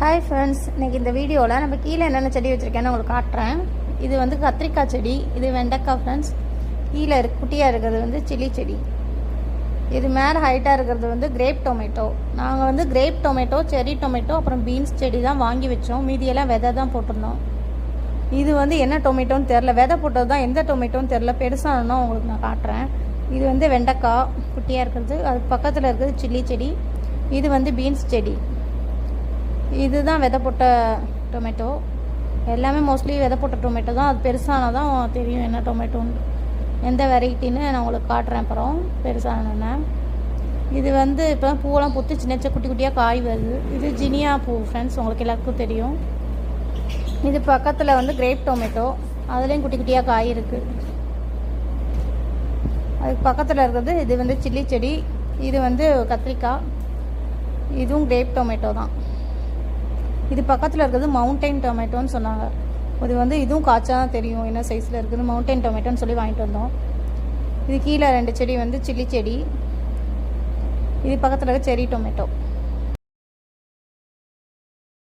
Hi friends, இன்றைக்கி இந்த வீடியோவில் நம்ம கீழே என்னென்ன செடி வச்சுருக்கேன்னு உங்களுக்கு காட்டுறேன். இது வந்து கத்திரிக்காய் செடி, இது வெண்டைக்காய் ஃப்ரெண்ட்ஸ். கீழே குட்டியாக இருக்கிறது வந்து சில்லி செடி. இது மேலே ஹைட்டாக இருக்கிறது வந்து கிரேப் டொமேட்டோ. நாங்கள் வந்து கிரேப் டொமேட்டோ, செரி டொமேட்டோ, அப்புறம் பீன்ஸ் செடி தான் வாங்கி வச்சோம். மீதியெல்லாம் விதை தான் போட்டிருந்தோம். இது வந்து என்ன டொமேட்டோன்னு தெரில, விதை போட்டது தான், எந்த டொமேட்டோன்னு தெரில. பெருசானோ உங்களுக்கு நான் காட்டுறேன். இது வந்து வெண்டைக்காய் குட்டியாக இருக்கிறது, அதுக்கு பக்கத்தில் இருக்கிறது சில்லி செடி. இது வந்து பீன்ஸ் செடி. இதுதான் விதை போட்ட டொமேட்டோ. எல்லாமே மோஸ்ட்லி விதை போட்ட டொமேட்டோ தான். அது பெருசானால் தான் தெரியும் என்ன டொமேட்டோன்னு, எந்த வெரைட்டின்னு நான் உங்களுக்கு காட்டுறேன் அப்புறம் பெருசானோன்னே. இது வந்து இப்போ பூவெல்லாம் பூத்து சின்ன சின்ன குட்டி குட்டியாக காய் வருது. இது ஜினியா பூ ஃப்ரெண்ட்ஸ், உங்களுக்கு எல்லாருக்கும் தெரியும். இது பக்கத்தில் வந்து கிரேப் டொமேட்டோ, அதுலேயும் குட்டி குட்டியாக காய் இருக்குது. அதுக்கு பக்கத்தில் இருக்கிறது இது வந்து சில்லி செடி. இது வந்து கத்திரிக்காய். இதுவும் கிரேப் டொமேட்டோ தான். இது பக்கத்தில் இருக்கிறது மவுண்டைன் டொமேட்டோன்னு சொன்னாங்க. இது வந்து இதுவும் காய்ச்சா தான் தெரியும் என்ன சைஸில் இருக்குது. மவுண்டைன் டொமேட்டோன்னு சொல்லி வாங்கிட்டு வந்தோம். இது கீழே 2 செடி வந்து சில்லி செடி. இது பக்கத்தில் இருக்க செரி டொமேட்டோ.